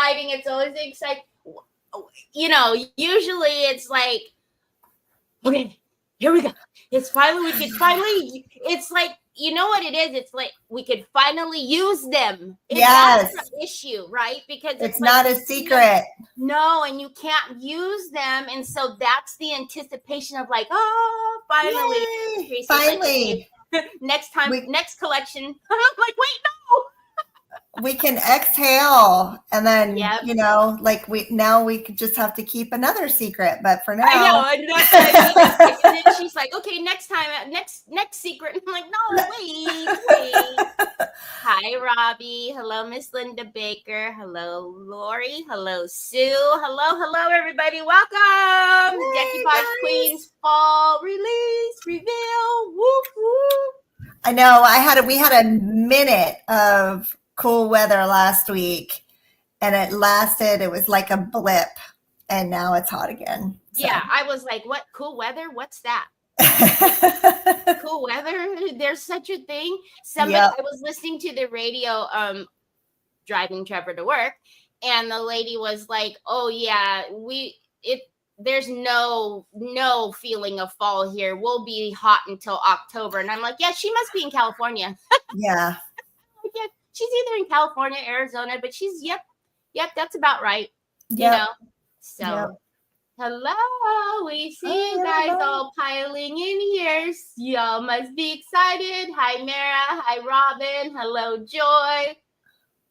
exciting. It's always exciting. You know, usually it's like, okay, here we go. It's like, you know what it is? It's like we could finally use them. Yes. That's the issue, right? Because it's like, not a secret. No, and you can't use them. And so that's the anticipation of like, oh, finally. Yay, finally. Like, okay, next time, next collection. I'm like, wait, no. We can exhale, and then you know, like we could just have to keep another secret. But for now, I know, and that's what I mean. And then she's like, "Okay, next time, next secret." And I'm like, "No, wait." Hi, Robbie. Hello, Miss Linda Baker. Hello, Lori. Hello, Sue. Hello, everybody. Welcome, Decoupage Queens Fall Release Reveal. Whoop whoop. I know. We had a minute of cool weather last week, and it was like a blip, and now it's hot again. So. Yeah, I was like, what cool weather? What's that? Cool weather? There's such a thing. I was listening to the radio driving Trevor to work, and the lady was like, oh yeah, there's no feeling of fall here. We'll be hot until October. And I'm like, yeah, she must be in California. Yeah. Yeah. She's either in California, Arizona, but she's, yep, that's about right. Yep. You know? So, hello. We see you guys all piling in here. Y'all must be excited. Hi, Mara. Hi, Robin. Hello, Joy.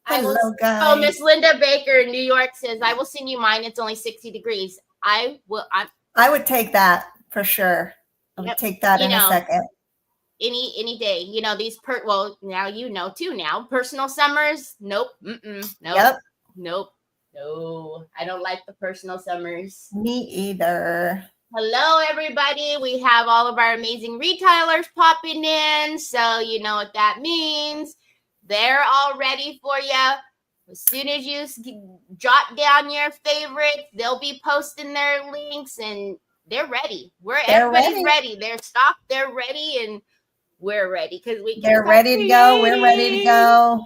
Hello, guys. Oh, Miss Linda Baker in New York says, I will send you mine. It's only 60 degrees. I would take that for sure. I would take that in a second. Any day, you know, now you know too now. Personal summers, nope. Nope. Yep. Nope. No, I don't like the personal summers. Me either. Hello, everybody. We have all of our amazing retailers popping in. So you know what that means. They're all ready for you. As soon as you jot down your favorites, they'll be posting their links and they're ready. Everybody's ready. They're stocked, they're ready, and we're ready because they're ready to go. We're ready to go.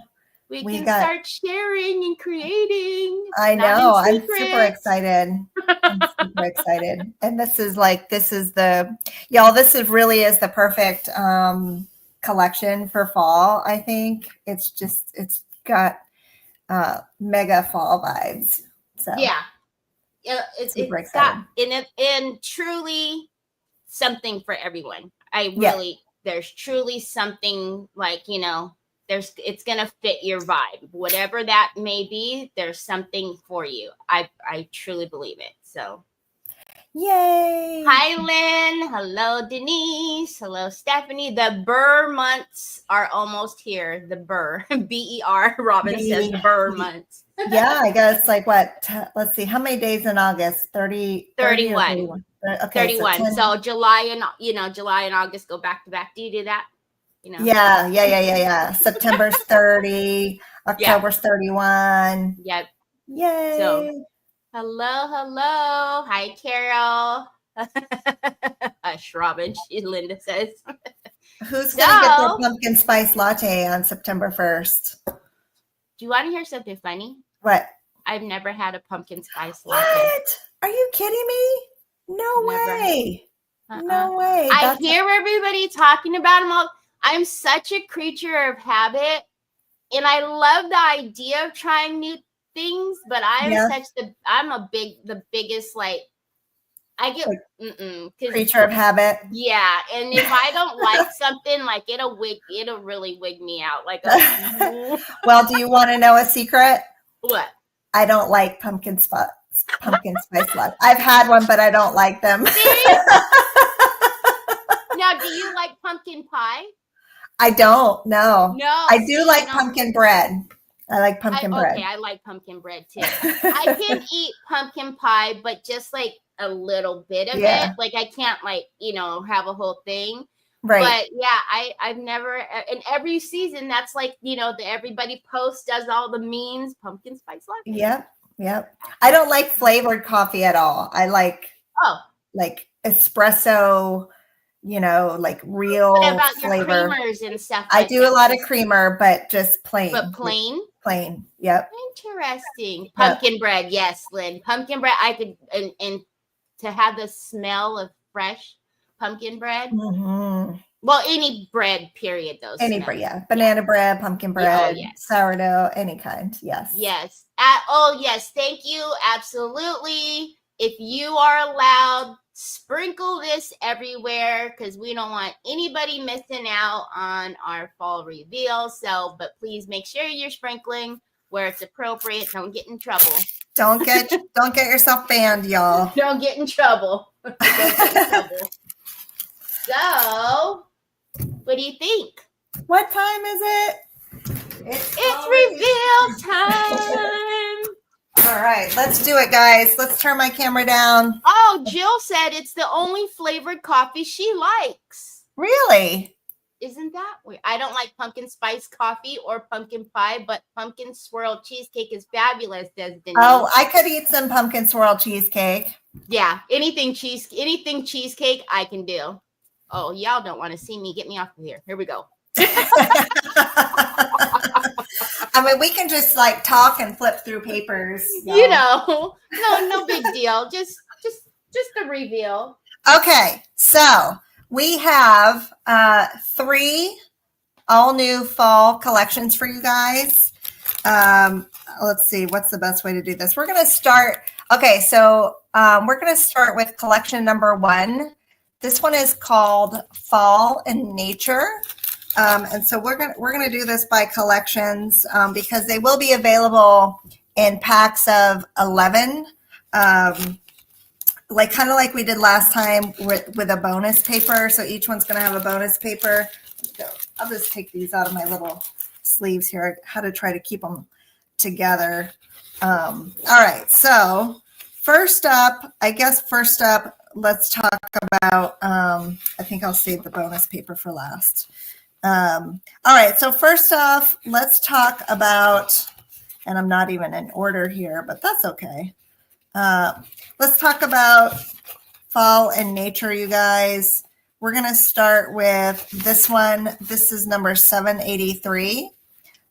We can start sharing and creating. I know. I'm super excited. And this is really is the perfect collection for fall. I think it's got mega fall vibes. So yeah, it's got and truly something for everyone. There's truly something like, you know, it's gonna fit your vibe, whatever that may be. There's something for you. I truly believe it. So yay. Hi, Lynn. Hello, Denise. Hello, Stephanie. The Burr months are almost here. The Burr, B-E-R. Robin says the Burr months. Yeah, I guess like what? Let's see. How many days in August? 31. Okay, 31. So July and August go back to back. Do you do that? You know? Yeah. September's 30. October's 31. Yep. Yay. So hello. Hi, Carol. Hush, Robin. Linda says. Who's going to get their pumpkin spice latte on September 1st? Do you want to hear something funny? What? I've never had a pumpkin spice latte. What? Are you kidding me? No way. No way. I hear everybody talking about them all. I'm such a creature of habit, and I love the idea of trying new things, but I'm the biggest, like, I get creature of habit. Yeah, and if I don't like something, like it'll really wig me out. Like, well, do you want to know a secret? What? I don't like pumpkin spice latte. I've had one, but I don't like them. Now, do you like pumpkin pie? I don't. No. I do like pumpkin bread. I like pumpkin bread. Okay, I like pumpkin bread too. I can eat pumpkin pie, but just like a little bit of it. Like I can't have a whole thing. Right. But yeah, I've never, and every season that's like, everybody posts, does all the memes, pumpkin spice latte. Yep. I don't like flavored coffee at all. I like espresso, like real what about flavor. Your creamers and stuff. I do a lot of creamer, but just plain. But plain? Plain. Yep. Interesting. Pumpkin bread. Yes, Lynn. Pumpkin bread. I could, and to have the smell of fresh pumpkin bread. Mm-hmm. Well, any bread, period, though. Any bread, yeah. Banana bread, pumpkin bread, sourdough, any kind. Yes. Yes. Yes. Thank you. Absolutely. If you are allowed, sprinkle this everywhere because we don't want anybody missing out on our fall reveal. So, but please make sure you're sprinkling where it's appropriate. Don't get in trouble. Don't get yourself banned, y'all. Don't get in trouble. Don't get in trouble. So, what do you think? What time is it? It's reveal time. All right, let's do it, guys. Let's turn my camera down. Oh, Jill said it's the only flavored coffee she likes. Really? Isn't that weird? I don't like pumpkin spice coffee or pumpkin pie, but pumpkin swirl cheesecake is fabulous, says Denise. Oh, I could eat some pumpkin swirl cheesecake. Yeah, anything cheesecake I can do. Oh, y'all don't want to see me. Get me off of here. Here we go. I mean, we can just like talk and flip through papers. You know, no big deal. Just a reveal. Okay, so we have 3 all new fall collections for you guys. Let's see, what's the best way to do this? We're going to start. Okay, so we're going to start with collection number 1. This one is called Fall in Nature. And so we're gonna do this by collections because they will be available in packs of 11, like kind of like we did last time with a bonus paper. So each one's gonna have a bonus paper. So I'll just take these out of my little sleeves here. How to try to keep them together. All right. So first up, let's talk about. I think I'll save the bonus paper for last. All right, so first off, let's talk about, and I'm not even in order here, but that's okay. Let's talk about fall and nature, you guys. We're going to start with this one. This is number 783.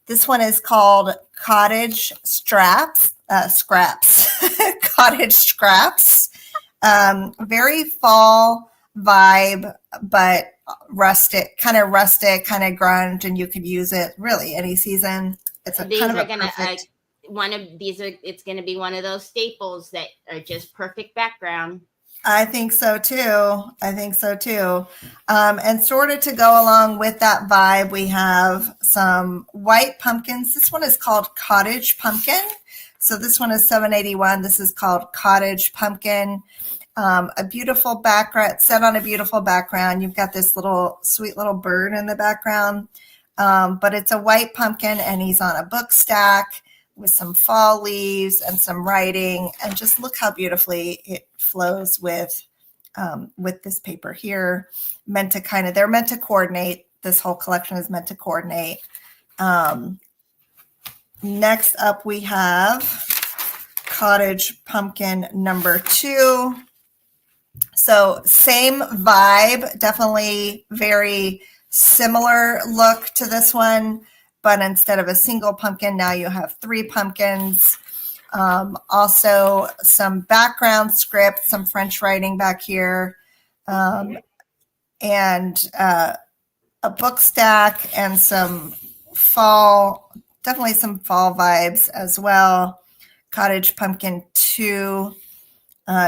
This one is called Cottage Scraps. Cottage Scraps. Very fall vibe, but rustic, kind of grunge, and you could use it really any season. It's a kind of a perfect. It's gonna be one of those staples that are just perfect background. I think so too. And sort of to go along with that vibe, we have some white pumpkins. This one is called Cottage Pumpkin. So this one is 781. This is called Cottage Pumpkin. A beautiful background, set on a beautiful background. You've got this sweet little bird in the background, but it's a white pumpkin and he's on a book stack with some fall leaves and some writing, and just look how beautifully it flows with this paper here. They're meant to coordinate. This whole collection is meant to coordinate. Next up, we have Cottage Pumpkin number 2. So same vibe, definitely very similar look to this one, but instead of a single pumpkin, now you have 3 pumpkins. Also some background script, some French writing back here, and a book stack and some fall, definitely some fall vibes as well. Cottage Pumpkin 2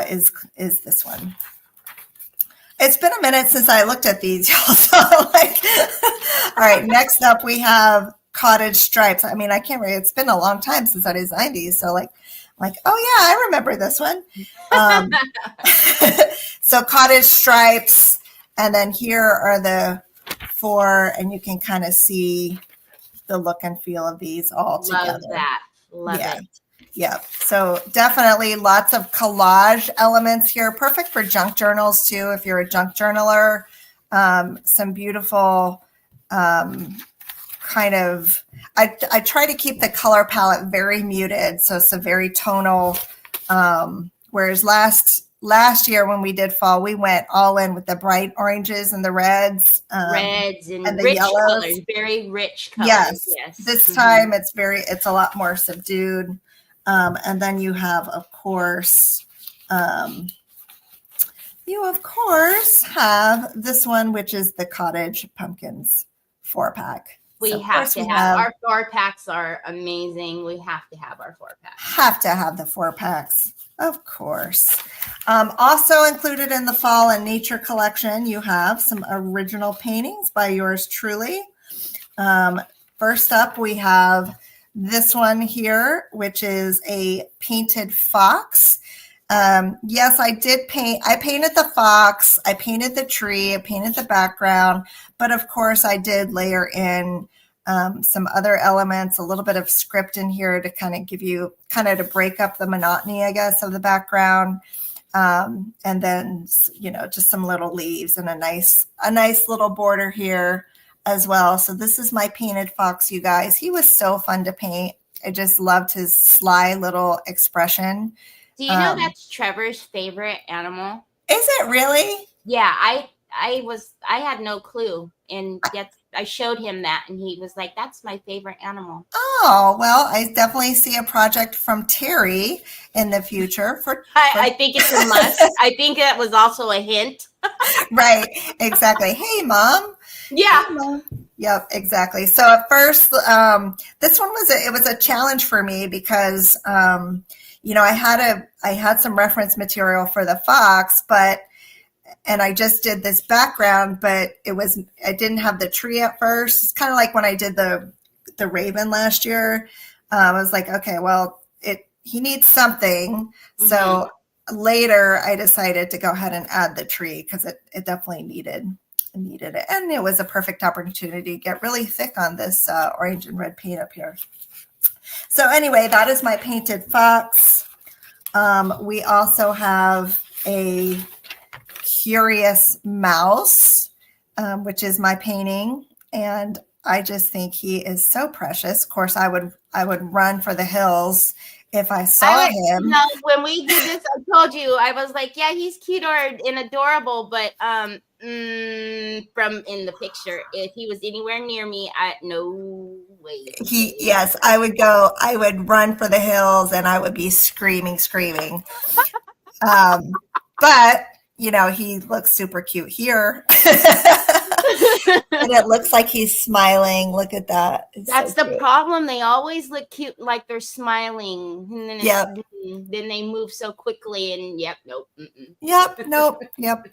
is this one. It's been a minute since I looked at these, y'all. So all right, next up we have Cottage Stripes. I mean, I can't remember. It's been a long time since I designed these. So like, oh yeah, I remember this one. So Cottage Stripes, and then here are the 4, and you can kind of see the look and feel of these all together. Love that. Love it. Yeah, so definitely lots of collage elements here. Perfect for junk journals too, if you're a junk journaler. Some beautiful kind of, I try to keep the color palette very muted, so it's a very tonal. Whereas last last year when we did fall, we went all in with the bright oranges and the reds. Reds and the rich yellows. colors, very rich colors. Yes. Yes. This time it's a lot more subdued. And then you have, of course, have this one, which is the Cottage Pumpkins 4-pack. We have to have our 4-packs are amazing. We have to have our 4-packs. Have to have the 4-packs, of course. Also included in the Fall and Nature collection, you have some original paintings by yours truly. First up, we have this one here, which is a painted fox. Yes, I did paint. I painted the fox. I painted the tree. I painted the background. But of course, I did layer in some other elements, a little bit of script in here to kind of give you, to break up the monotony, I guess, of the background. And then, just some little leaves and a nice little border here as well. So this is my painted fox, you guys. He was so fun to paint. I just loved his sly little expression. Do you know that's Trevor's favorite animal? Is it really? Yeah, I had no clue, and yet I showed him that, and he was like, "That's my favorite animal." Oh, well, I definitely see a project from Terry in the future. I think it's a must. I think that was also a hint. Right, exactly. Hey, Mom. Yeah. Hey, Mom. Yep, exactly. So at first, this one was a challenge for me because I had some reference material for the fox, and I just did this background, but I didn't have the tree at first. It's kind of like when I did the raven last year. I was like, okay, well, he needs something. Mm-hmm. So later I decided to go ahead and add the tree because it definitely needed it. And it was a perfect opportunity to get really thick on this orange and red paint up here. So anyway, that is my painted fox. We also have a curious mouse, which is my painting. And I just think he is so precious. Of course, I would run for the hills if I saw him. No, when we did this, I told you, I was like, yeah, he's cute and adorable, but from in the picture, if he was anywhere near me, no way. Yes, I would run for the hills and I would be screaming. But he looks super cute here. And it looks like he's smiling. Look at that. That's so the problem. They always look cute like they're smiling. And then, then they move so quickly and nope.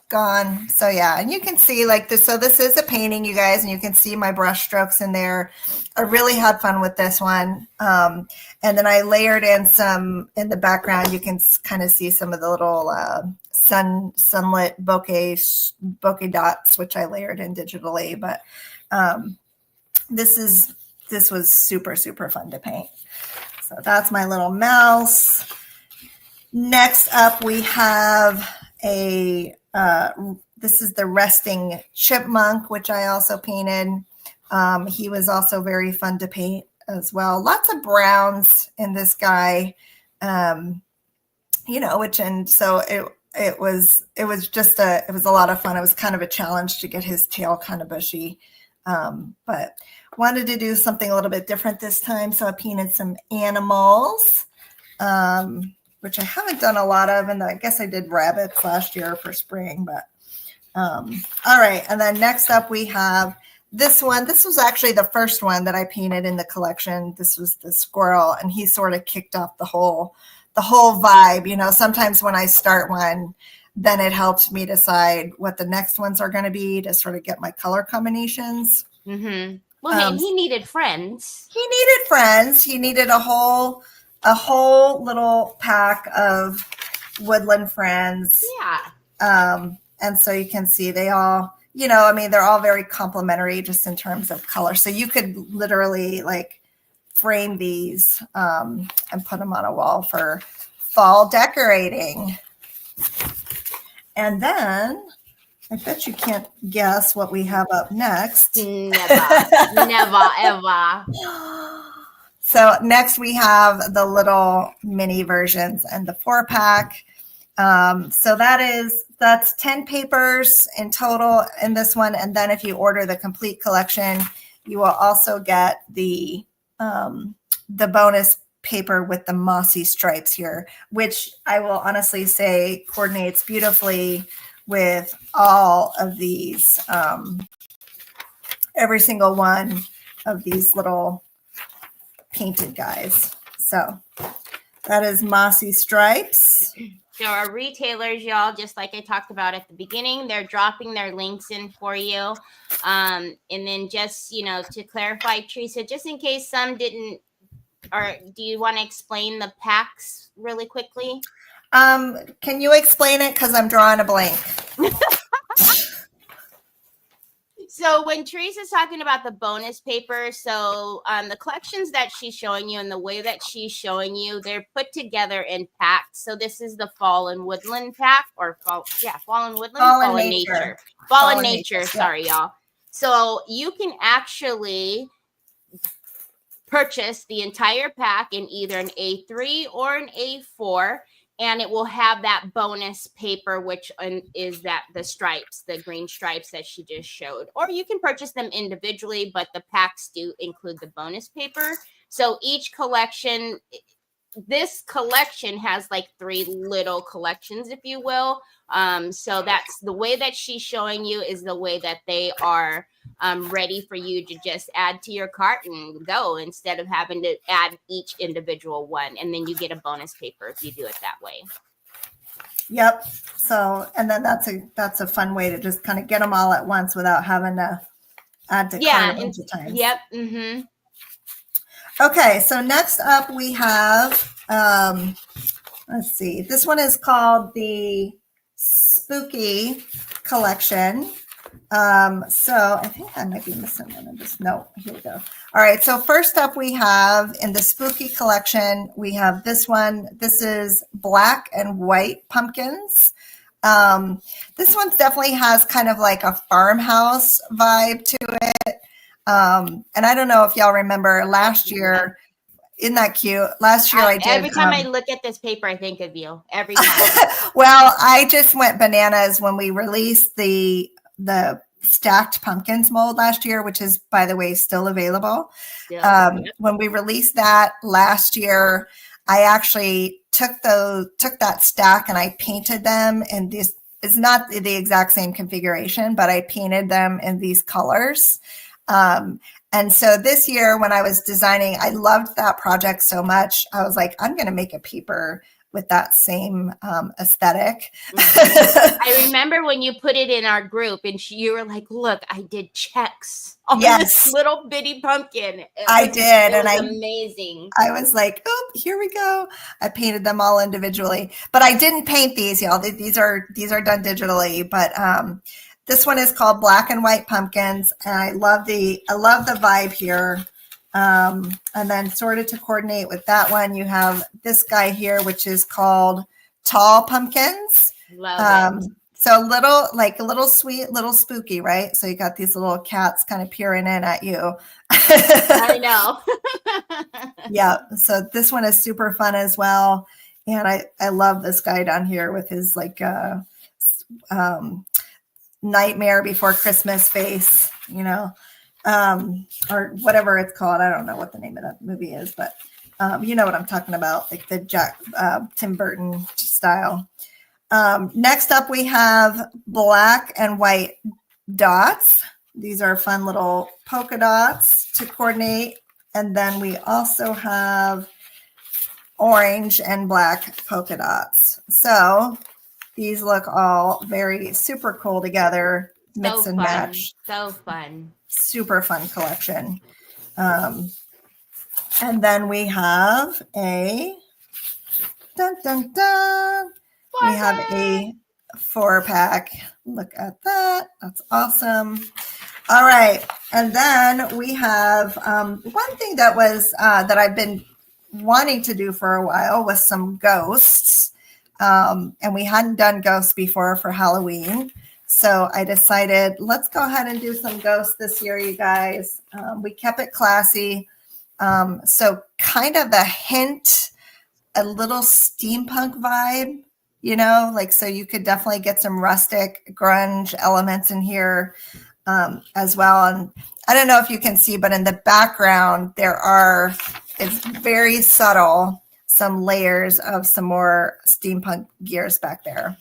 Gone. So yeah, and you can see like this. So this is a painting, you guys, and you can see my brush strokes in there. I really had fun with this one. And then I layered in some in the background. You can kind of see some of the little sunlit bokeh dots, which I layered in digitally. But this was super, super fun to paint. So that's my little mouse. Next up, we have this is the resting chipmunk, which I also painted. He was also very fun to paint as well. Lots of browns in this guy, it was a lot of fun. It was kind of a challenge to get his tail kind of bushy, but wanted to do something a little bit different this time. So I painted some animals, which I haven't done a lot of. And I guess I did rabbits last year for spring, but all right. And then next up we have this one. This was actually the first one that I painted in the collection. This was the squirrel, and he sort of kicked off the whole vibe. Sometimes when I start one, then it helps me decide what the next ones are going to be to sort of get my color combinations. Mm-hmm. Well, he needed friends. He needed a whole little pack of woodland friends. Yeah. And so you can see they all, they're all very complementary just in terms of color. So you could literally frame these and put them on a wall for fall decorating. And then I bet you can't guess what we have up next. Never, ever. So next we have the little mini versions and the 4-pack. So that's 10 papers in total in this one. And then if you order the complete collection, you will also get the bonus paper with the mossy stripes here, which I will honestly say coordinates beautifully with all of these, every single one of these little painted guys. So that is mossy stripes. So our retailers, y'all, just like I talked about at the beginning, they're dropping their links in for you. And then just, to clarify, Teresa, just in case some didn't, or do you want to explain the packs really quickly? Can you explain it? Because I'm drawing a blank. So when Teresa's talking about the bonus paper, so the collections that she's showing you and the way that she's showing you, they're put together in packs. So this is the Fall and Woodland pack, or Fall and Woodland, Fall and Nature. Fall and Nature. Sorry, y'all. So you can actually purchase the entire pack in either an A3 or an A4. And it will have that bonus paper, which is the stripes, the green stripes that she just showed. Or you can purchase them individually, but the packs do include the bonus paper. So each collection, this collection has like 3 little collections, if you will. So that's the way that she's showing you is the way that they are ready for you to just add to your cart and go, instead of having to add each individual one. And then you get a bonus paper if you do it that way. Yep. So, and then that's a fun way to just kind of get them all at once without having to add to cart a bunch of times. Yep. Mm-hmm. Okay. So next up we have, let's see, this one is called the Spooky Collection. So I think I might be missing one of this. No, here we go. All right. So first up we have in the Spooky Collection, we have this one. This is black and white pumpkins. This one definitely has kind of like a farmhouse vibe to it. And I don't know if y'all remember last year. Isn't that cute? Last year I did. Every time I look at this paper, I think of you. Every time. Well, I just went bananas when we released the stacked pumpkins mold last year, which is, by the way, still available. When we released that last year, I actually took that stack and I painted them in this. It's not the exact same configuration, but I painted them in these colors. And so this year when I was designing, I loved that project so much. I was like, I'm going to make a paper with that same aesthetic. Mm-hmm. I remember when you put it in our group and you were like, look, I did checks on this little bitty pumpkin. I did. It was amazing. I was like, oh, here we go. I painted them all individually, but I didn't paint these, y'all. These are done digitally, but this one is called Black and White Pumpkins. And I love the vibe here. And then sort of to coordinate with that one, you have this guy here, which is called Tall Pumpkins. Love it. So a little sweet, little spooky, right? So you got these little cats kind of peering in at you. I know. Yeah. So this one is super fun as well. And I love this guy down here with his like Nightmare Before Christmas face, or whatever it's called. I don't know what the name of that movie is, but you know what I'm talking about, like the Tim Burton style. Next up, we have black and white dots. These are fun little polka dots to coordinate. And then we also have orange and black polka dots. So these look all very super cool together. Mix and match. So fun. Super fun collection. And then we have a dun dun dun. We have a 4-pack. Look at that. That's awesome. All right. And then we have one thing that was that I've been wanting to do for a while was some ghosts. And we hadn't done ghosts before for Halloween. So I decided, let's go ahead and do some ghosts this year, you guys. We kept it classy. So kind of a hint, a little steampunk vibe, you know, like, so you could definitely get some rustic grunge elements in here as well. And I don't know if you can see, but in the background, it's very subtle, some layers of some more steampunk gears back there.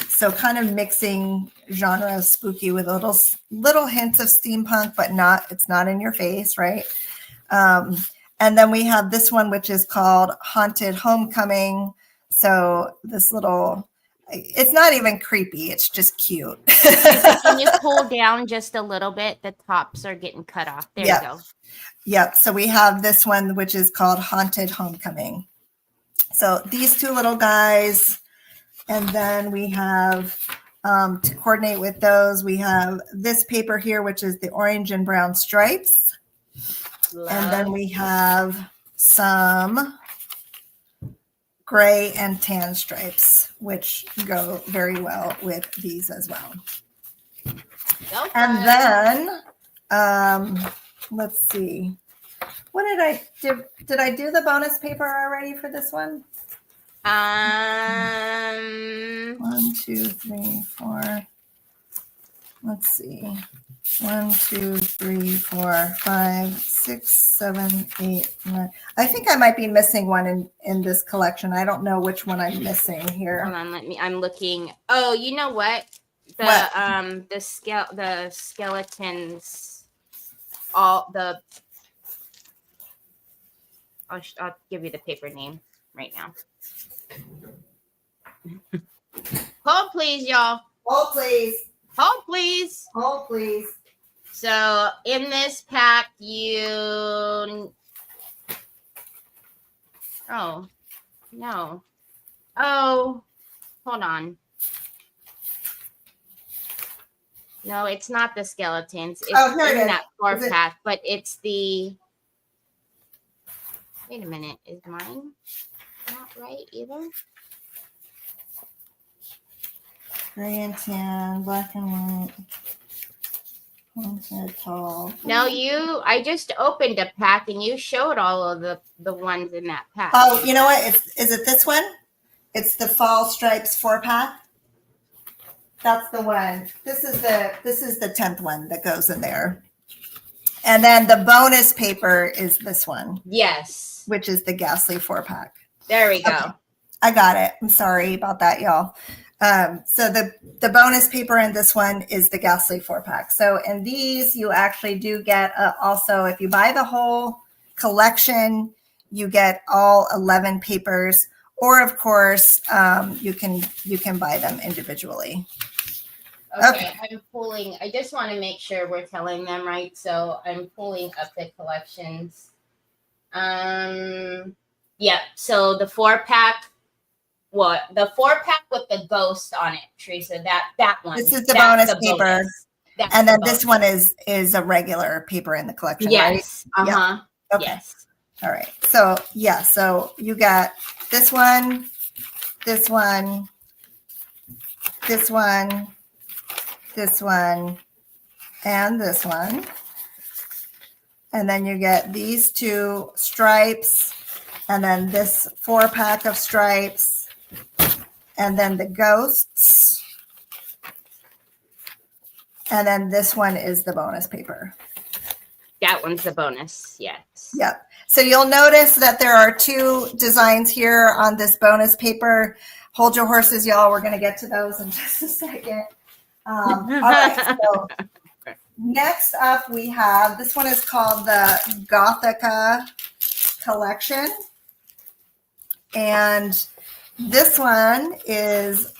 So kind of mixing genre of spooky with little hints of steampunk, but it's not in your face, right? And then we have this one, which is called Haunted Homecoming. So it's not even creepy. It's just cute. Can you pull down just a little bit? The tops are getting cut off. There you go. Yep. So we have this one, which is called Haunted Homecoming. So these two little guys. And then we have, to coordinate with those, we have this paper here, which is the orange and brown stripes. Love. And then we have some gray and tan stripes, which go very well with these as well. Okay. And then, let's see. What did I do? Did I do the bonus paper already for this one? 1, 2, 3, 4. Let's see. 1, 2, 3, 4, 5, 6, 7, 8, 9. I think I might be missing one in this collection. I don't know which one I'm missing here. Hold on, I'm looking. Oh, you know what? The skeletons, I'll give you the paper name right now. Hold please, y'all. Hold please. Hold please. Hold please. So in this pack, oh, no. Oh, hold on. No, it's not the skeletons. It's in that 4-pack, but it's the... Wait a minute. Is mine not right either? Gray and tan, black and white. Tall. No, I just opened a pack and you showed all of the ones in that pack. Oh, you know what? Is it this one? It's the Fall Stripes 4-pack. That's the one. This is the 10th one that goes in there. And then the bonus paper is this one. Yes. Which is the Ghastly 4-pack. There we go. Okay. I got it. I'm sorry about that, y'all. So the bonus paper in this one is the Ghastly 4-pack. So in these, you actually do get also, if you buy the whole collection, you get all 11 papers. Or of course, you can buy them individually. Okay, I'm pulling. I just want to make sure we're telling them right. So I'm pulling up the collections. Yeah. So the 4-pack. What? The 4-pack with the ghost on it, Teresa. That one. This is the bonus paper. And then this one is a regular paper in the collection, yes. Right? Uh-huh. Yep. Okay. Yes. All right. So yeah, so you got this one, this one, this one, this one, and this one. And then you get these 2 stripes, and then this 4-pack of stripes, and then the ghosts. And then this one is the bonus paper. That one's the bonus, yes. Yep. So you'll notice that there are 2 designs here on this bonus paper. Hold your horses, y'all. We're going to get to those in just a second. All right. So next up, we have, this one is called the Gothica Collection. And this one is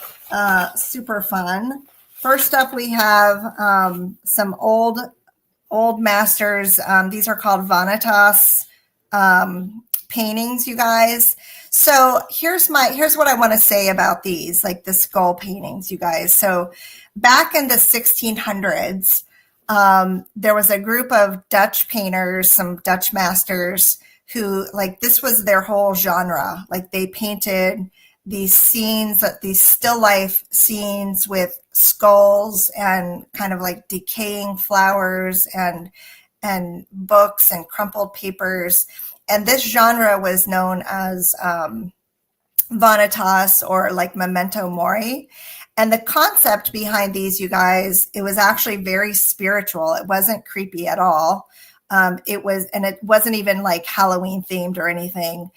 super fun. First up, we have some old masters. These are called Vanitas paintings, you guys. So here's what I want to say about these, like the skull paintings, you guys. So back in the 1600s, there was a group of Dutch painters, some Dutch masters who, like, this was their whole genre. Like, they painted these scenes, these still life scenes with skulls and kind of like decaying flowers and books and crumpled papers. And this genre was known as Vanitas or like Memento Mori. And the concept behind these, you guys, it was actually very spiritual. It wasn't creepy at all. It wasn't even like Halloween themed or anything.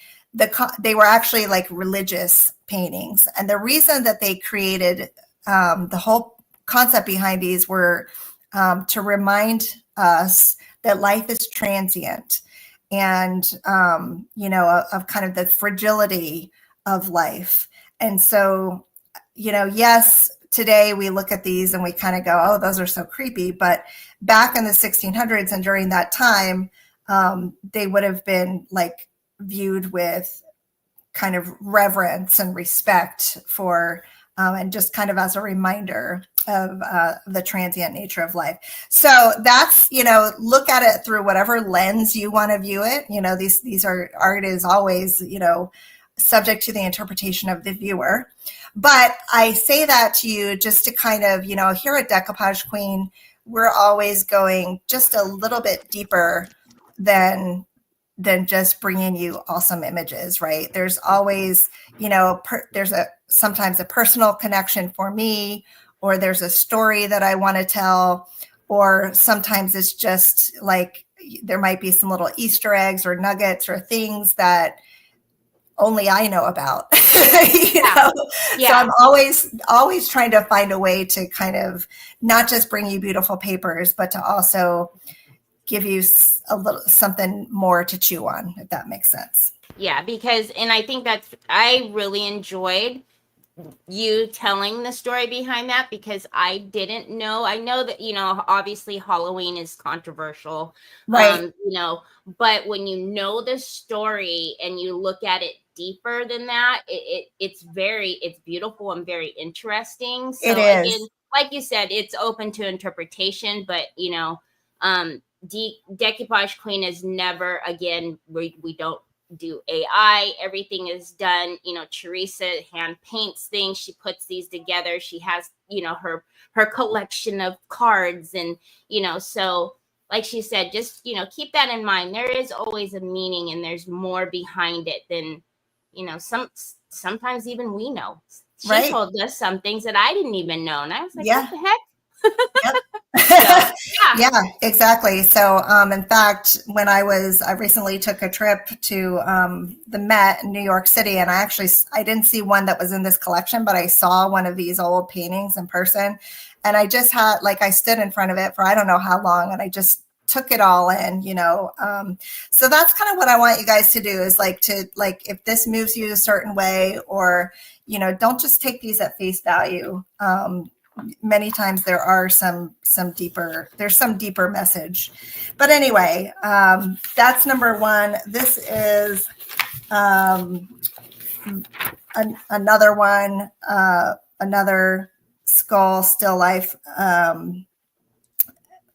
They were actually like religious paintings. And the reason that they created the whole concept behind these were to remind us that life is transient and, of kind of the fragility of life. And so, yes, today we look at these and we kind of go, oh, those are so creepy. But back in the 1600s and during that time, they would have been like viewed with kind of reverence and respect for, and just kind of as a reminder of the transient nature of life. So that's, look at it through whatever lens you want to view it. Art is always, subject to the interpretation of the viewer. But I say that to you just to kind of, here at Decoupage Queen, we're always going just a little bit deeper than just bringing you awesome images, right? There's always, there's sometimes a personal connection for me, or there's a story that I want to tell, or sometimes it's just like there might be some little Easter eggs or nuggets or things that only I know about. Yeah. So I'm always trying to find a way to kind of not just bring you beautiful papers, but to also give you a little something more to chew on, if that makes sense. Yeah, and I think I really enjoyed you telling the story behind that, because I didn't know. I know that, obviously Halloween is controversial, right? But when you know the story and you look at it deeper than that, it's beautiful and very interesting. So it is. Again, like you said, it's open to interpretation, but Decoupage Queen is never, again, we don't do AI. Everything is done. Teresa hand paints things. She puts these together. She has, her collection of cards, and, so like she said, just, keep that in mind. There is always a meaning, and there's more behind it than, sometimes even we know. She told us some things that I didn't even know. And I was like, what the heck? Yep. So, yeah, exactly. So, in fact, when I recently took a trip to the Met in New York City, and I didn't see one that was in this collection, but I saw one of these old paintings in person, and I just had, I stood in front of it for I don't know how long, and I just took it all in, so that's kind of what I want you guys to do, is if this moves you a certain way, or, don't just take these at face value. Many times there are some deeper message. But anyway, that's number one. This is another one, another skull still life.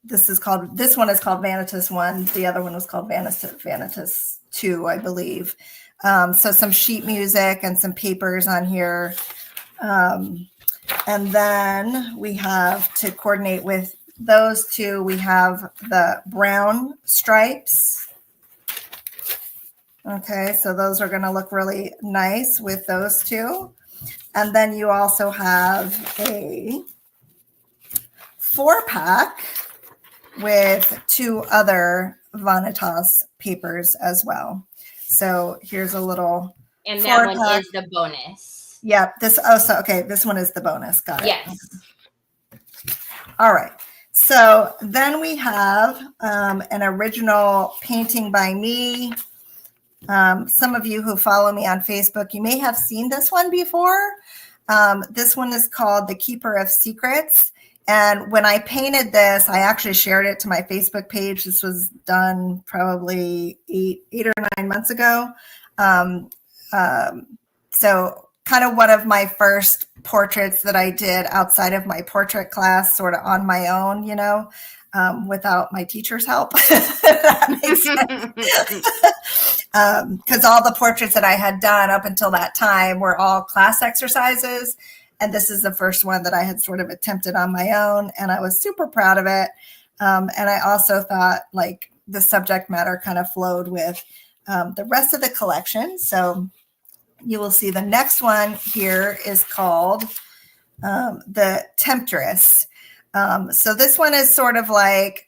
This one is called Vanitas 1. The other one was called Vanitas 2, I believe. So some sheet music and some papers on here. And then we have, to coordinate with those two, we have the brown stripes. Okay, so those are going to look really nice with those two. And then you also have a 4-pack with 2 other Vanitas papers as well. So here's a little. And that one is the bonus. Yeah, this one is the bonus. Got it. Yes. All right. So then we have an original painting by me. Some of you who follow me on Facebook, you may have seen this one before. This one is called The Keeper of Secrets. And when I painted this, I actually shared it to my Facebook page. This was done probably 8 or 9 months ago. So kind of one of my first portraits that I did outside of my portrait class, sort of on my own, without my teacher's help. That makes sense. Because all the portraits that I had done up until that time were all class exercises. And this is the first one that I had sort of attempted on my own. And I was super proud of it. And I also thought the subject matter kind of flowed with the rest of the collection. So you will see the next one here is called the Temptress. So this one is sort of like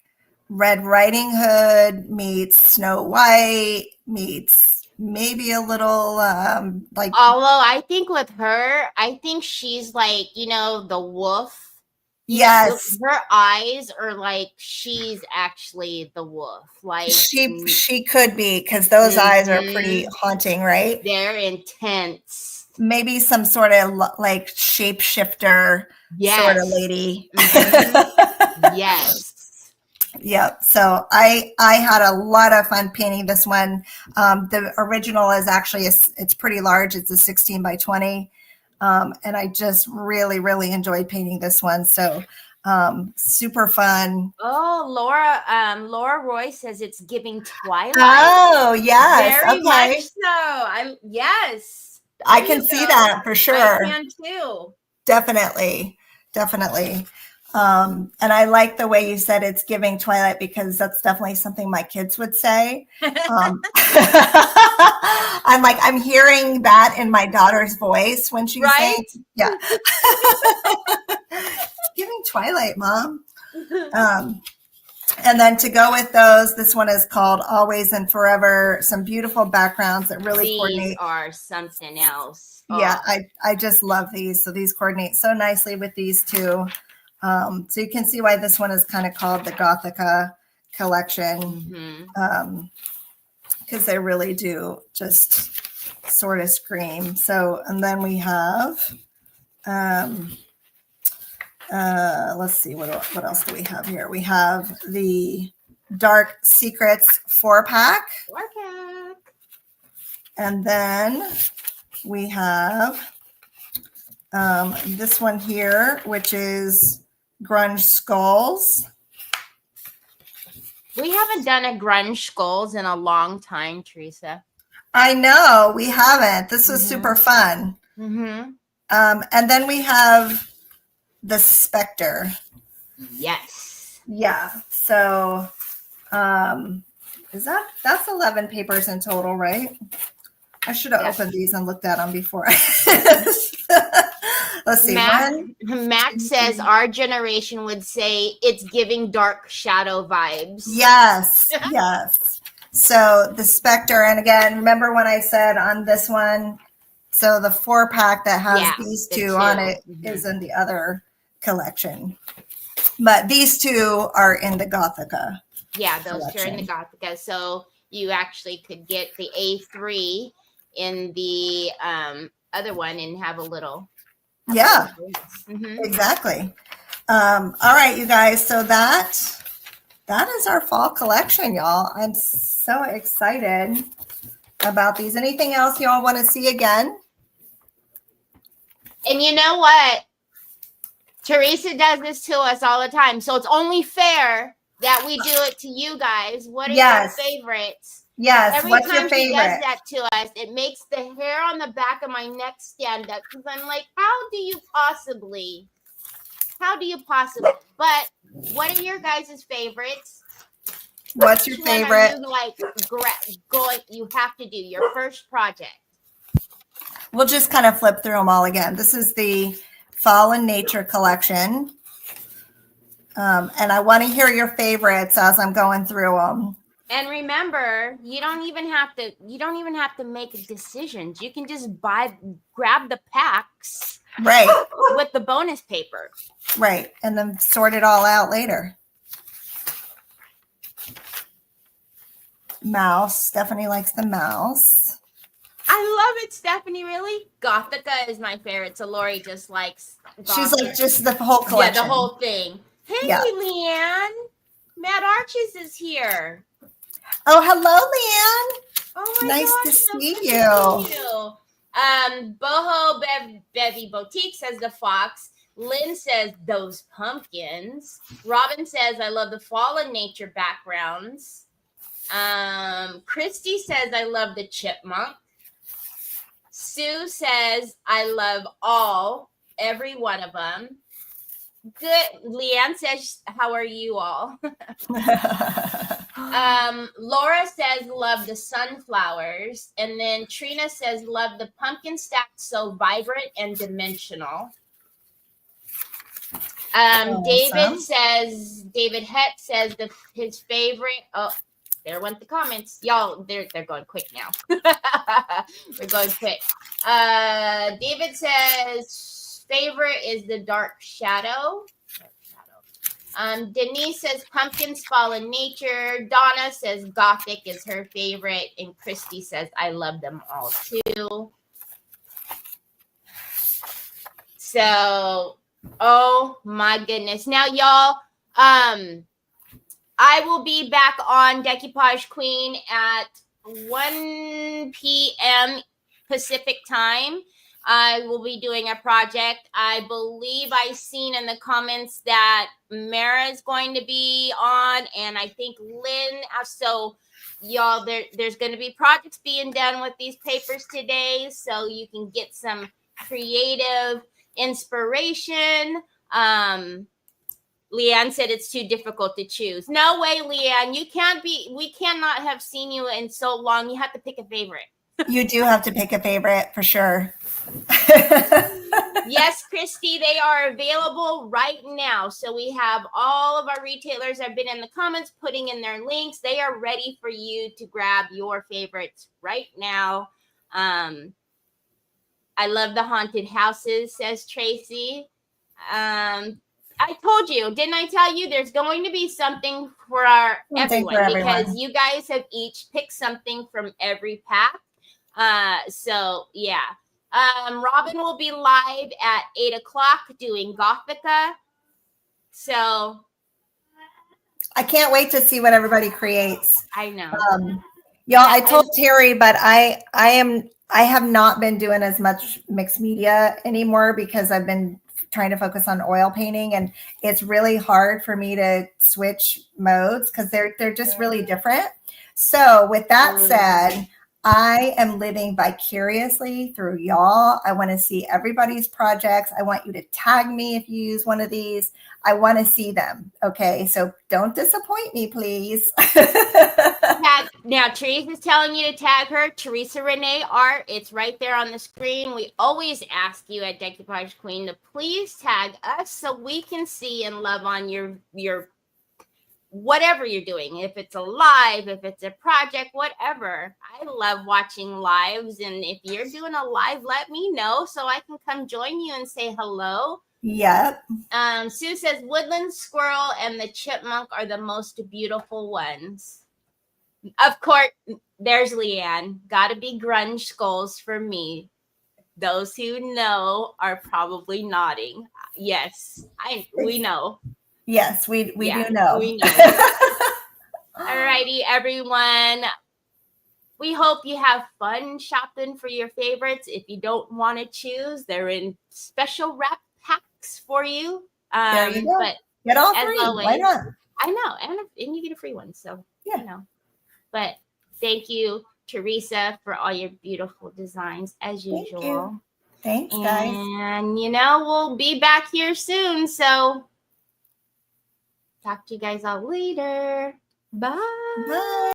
Red Riding Hood meets Snow White meets maybe a little like. Although I think with her, I think she's like, the wolf. Yes, her eyes are like she's actually the wolf. Like she could be, because those eyes are pretty haunting, right? They're intense. Maybe some sort of like shapeshifter sort of lady. Yes. Yep. So I had a lot of fun painting this one. The original is actually it's pretty large. It's a 16 by 20. And I just really, really enjoyed painting this one. So super fun. Oh, Laura Roy says it's giving Twilight. Oh, yes. Very much so. Yes. I can see that for sure. I can too. Definitely. And I like the way you said it's giving Twilight, because that's definitely something my kids would say. I'm hearing that in my daughter's voice when she's saying, yeah. It's giving Twilight, Mom. And then to go with those, this one is called Always and Forever. Some beautiful backgrounds that really coordinate. These are something else. Yeah, I just love these. So these coordinate so nicely with these two. So you can see why this one is kind of called the Gothica collection, because they really do just sort of scream. So, and then we have, let's see, what else do we have here? We have the Dark Secrets 4-pack. And then we have this one here, which is Grunge Skulls. We haven't done a Grunge Skulls in a long time, Teresa. I know, we haven't. This was super fun. And then we have the Spectre. Yes. Yeah. So that's 11 papers in total, right? I should have opened these and looked at them before. Let's see. Matt says our generation would say it's giving Dark Shadow vibes. Yes. Yes. So the Spectre, and again, remember when I said on this one, so the 4-pack that has these two on it is in the other collection. But these two are in the Gothica. Yeah, those collection. two are in the Gothica. So you actually could get the A3 in the other one and have a little. Exactly. All right, you guys. So that is our fall collection, y'all. I'm so excited about these. Anything else y'all want to see again? And you know what? Teresa does this to us all the time. So it's only fair that we do it to you guys. What are your favorites? Yes. Every What's time your favorite? she does that to us, it makes the hair on the back of my neck stand up, because I'm like, how do you possibly? But what are your guys' favorites? What's your favorite? You have to do your first project. We'll just kind of flip through them all again. This is the Fall in Nature collection. And I want to hear your favorites as I'm going through them. And remember, you don't even have to make decisions. You can just grab the packs. Right. With the bonus paper. Right. And then sort it all out later. Mouse. Stephanie likes the mouse. I love it, Stephanie, really. Gothica is my favorite. So Lori just likes Gothica. She's like just the whole collection. Yeah, the whole thing. Hey, Leanne. Matt Arches is here. Oh, hello, Leanne. Oh my nice gosh, to so see good you. To see you. Boho Bevy Boutique says the fox. Lynn says those pumpkins. Robin says I love the fall in nature backgrounds. Christy says I love the chipmunk. Sue says I love every one of them. Good. Leanne says, how are you all? Laura says love the sunflowers, and then Trina says love the pumpkin stack, so vibrant and dimensional. David Het says his favorite. Oh, there went the comments, y'all. They're going quick now. We're going quick. David says favorite is the dark shadow. Denise says pumpkins fall in nature. Donna says gothic is her favorite, and Christy says I love them all too. So, oh my goodness. Now, y'all, I will be back on Decoupage Queen at 1 p.m. Pacific time. I will be doing a project. I believe I seen in the comments that Mara is going to be on, and I think Lynn. So, y'all, there's going to be projects being done with these papers today, so you can get some creative inspiration. Leanne said it's too difficult to choose. No way, Leanne. We cannot have seen you in so long. You have to pick a favorite. You do have to pick a favorite for sure. Yes, Christy, they are available right now. So we have all of our retailers have been in the comments putting in their links. They are ready for you to grab your favorites right now. I love the haunted houses, says Tracy. I told you, didn't I tell you there's going to be something for everyone because you guys have each picked something from every pack. So yeah. Robin will be live at 8:00 doing Gothica. So I can't wait to see what everybody creates. I know. Y'all, I told Terry, but I have not been doing as much mixed media anymore because I've been trying to focus on oil painting, and it's really hard for me to switch modes because they're just really different. So with that said, I am living vicariously through y'all. I want to see everybody's projects. I want you to tag me if you use one of these. I want to see them. Okay, so don't disappoint me, please. Now, Teresa's telling you to tag her, Teresa Renee Art. It's right there on the screen. We always ask you at Decoupage Queen to please tag us so we can see and love on your whatever you're doing. If it's a live, if it's a project, whatever. I love watching lives, and if you're doing a live, let me know so I can come join you and say hello. Yep. Sue says woodland squirrel and the chipmunk are the most beautiful ones. Of course, there's Leanne. Gotta be grunge skulls for me. Those who know are probably nodding. Yes, we know. Yes, we do know. We know. All righty, everyone. We hope you have fun shopping for your favorites. If you don't want to choose, they're in special wrap packs for you. There you go. But get all as free. Always, why not? I know, and you get a free one. So yeah. You know. But thank you, Teresa, for all your beautiful designs as usual. Thanks, guys. And we'll be back here soon. So talk to you guys all later. Bye. Bye.